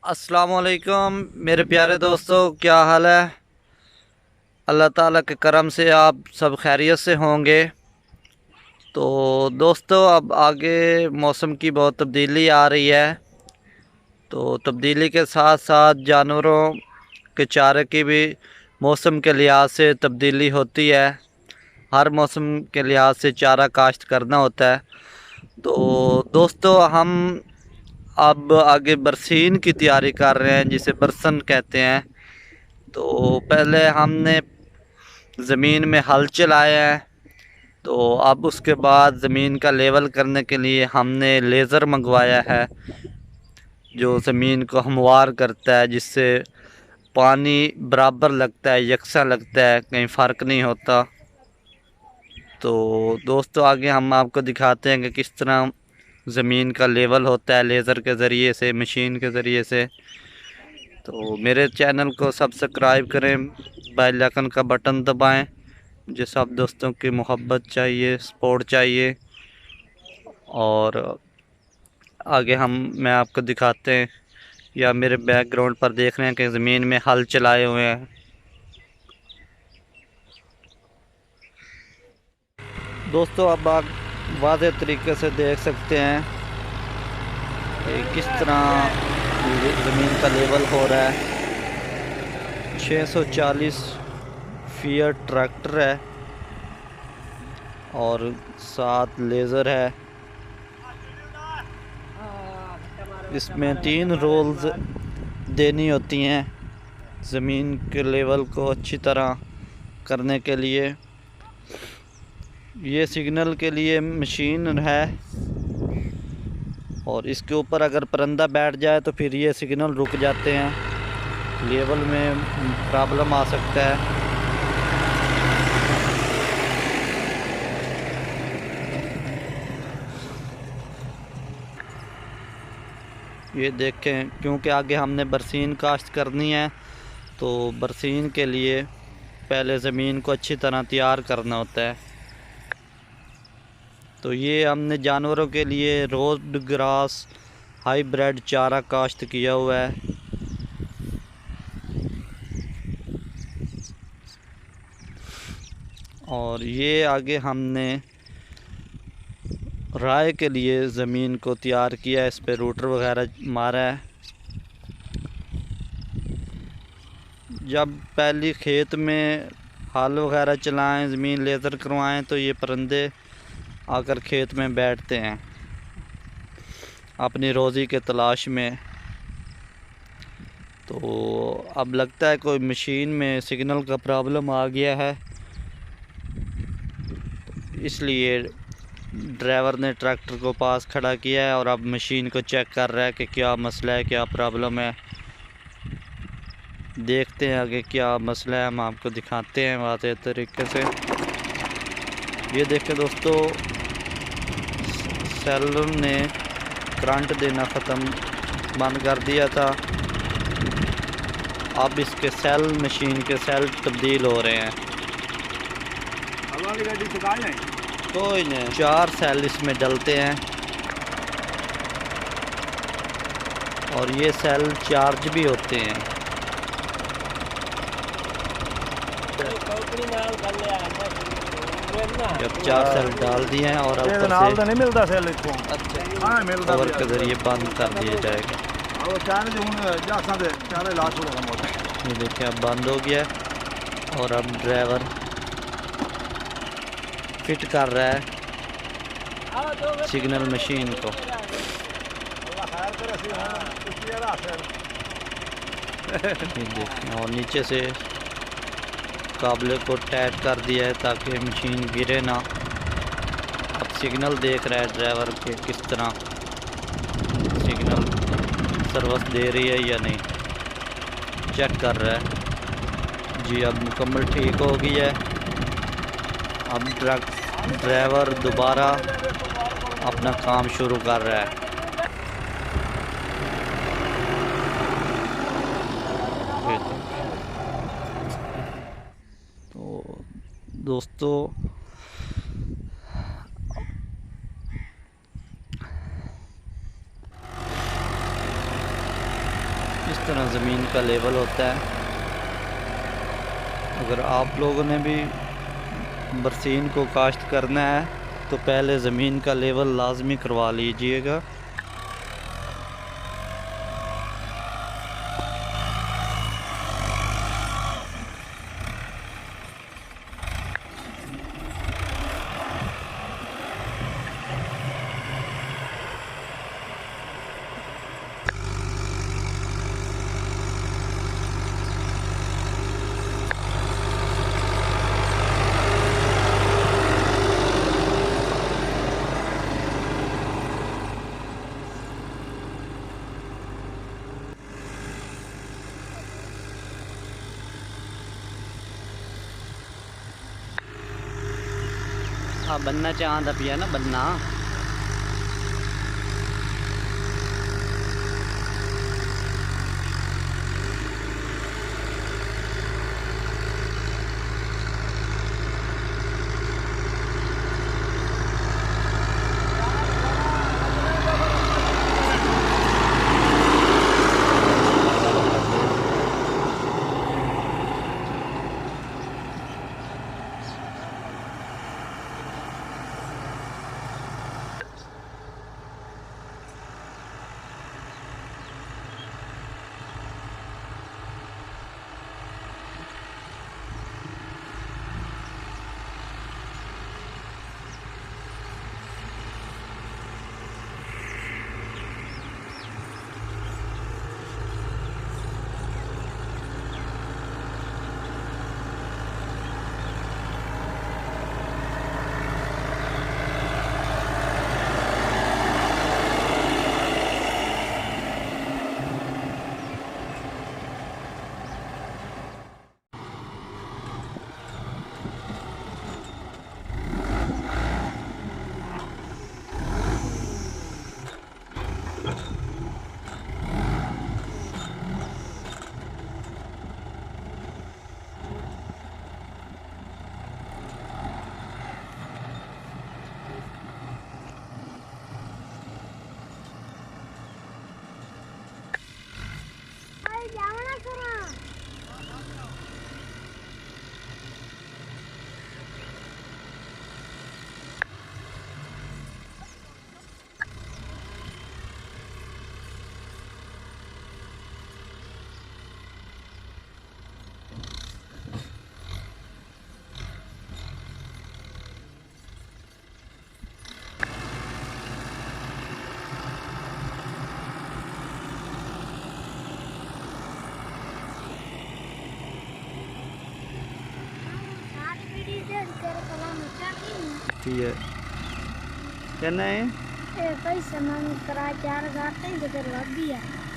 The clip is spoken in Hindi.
अस्सलाम वालेकुम मेरे प्यारे दोस्तों, क्या हाल है। अल्लाह ताला के करम से आप सब खैरियत से होंगे। तो दोस्तों, अब आगे मौसम की बहुत तब्दीली आ रही है। तो तब्दीली के साथ साथ जानवरों के चारे की भी मौसम के लिहाज से तब्दीली होती है। हर मौसम के लिहाज से चारा काश्त करना होता है। तो दोस्तों, हम अब आगे बरसीन की तैयारी कर रहे हैं, जिसे बरसन कहते हैं। तो पहले हमने ज़मीन में हल चलाया है। तो अब उसके बाद ज़मीन का लेवल करने के लिए हमने लेज़र मंगवाया है, जो ज़मीन को हमवार करता है, जिससे पानी बराबर लगता है, यकसा लगता है, कहीं फ़र्क नहीं होता। तो दोस्तों, आगे हम आपको दिखाते हैं कि किस तरह ज़मीन का लेवल होता है लेज़र के ज़रिए से, मशीन के ज़रिए से। तो मेरे चैनल को सब्सक्राइब करें, बेल आइकन का बटन दबाएं। मुझे सब दोस्तों की मोहब्बत चाहिए, सपोर्ट चाहिए। और आगे मैं आपको दिखाते हैं, या मेरे बैकग्राउंड पर देख रहे हैं कि ज़मीन में हल चलाए हुए हैं। दोस्तों, अब आप वाज़ेह तरीके से देख सकते हैं कि किस तरह ज़मीन का लेवल हो रहा है। 640 फीट ट्रैक्टर है और साथ लेज़र है। इसमें 3 रोल्स देनी होती हैं ज़मीन के लेवल को अच्छी तरह करने के लिए। ये सिग्नल के लिए मशीन है, और इसके ऊपर अगर परिंदा बैठ जाए तो फिर ये सिग्नल रुक जाते हैं, लेवल में प्रॉब्लम आ सकता है। ये देखें, क्योंकि आगे हमने बरसीन काश्त करनी है, तो बरसीन के लिए पहले ज़मीन को अच्छी तरह तैयार करना होता है। तो ये हमने जानवरों के लिए रोड ग्रास हाईब्रिड चारा काश्त किया हुआ है। और ये आगे हमने राय के लिए ज़मीन को तैयार किया है, इस पर रूटर वगैरह मारा है। जब पहली खेत में हल वगैरह चलाएं, ज़मीन लेज़र करवाएं, तो ये परिंदे आकर खेत में बैठते हैं अपनी रोज़ी के तलाश में। तो अब लगता है कोई मशीन में सिग्नल का प्रॉब्लम आ गया है, इसलिए ड्राइवर ने ट्रैक्टर को पास खड़ा किया है और अब मशीन को चेक कर रहा है कि क्या मसला है, क्या प्रॉब्लम है। देखते हैं आगे क्या मसला है, हम आपको दिखाते हैं वाज़ेह तरीके से। ये देखें दोस्तों, सेल ने करंट देना ख़त्म बंद कर दिया था। अब इसके सेल, मशीन के सेल तब्दील हो रहे हैं। कोई नहीं, 4 सेल इसमें डलते हैं और ये सेल चार्ज भी होते हैं। जब 4 सेल डाल दिए हैं और ऊपर से नहीं मिलता सेल इत्थों। अच्छा, हाँ मिलता कवर के ज़रिए बंद कर दिया जाएगा। ये देखिए, अब बंद हो गया है और अब ड्राइवर फिट कर रहा है सिग्नल मशीन को। ये देखिए, और नीचे से काबले को टाइट कर दिया है ताकि मशीन गिरे ना। अब सिग्नल देख रहा है ड्राइवर के किस तरह सिग्नल सर्विस दे रही है या नहीं, चेक कर रहा है जी। अब मुकम्मल ठीक हो गई है। अब ड्राइवर दोबारा अपना काम शुरू कर रहा है। तो दोस्तों, तरह ज़मीन का लेवल होता है। अगर आप लोगों ने भी बरसीन को काश्त करना है तो पहले ज़मीन का लेवल लाजमी करवा लीजिएगा। हाँ बनना चाहता पिया ना बनना। ठीक है कहना है पैसा मांग करा 4 गाते हैं तो लग गया।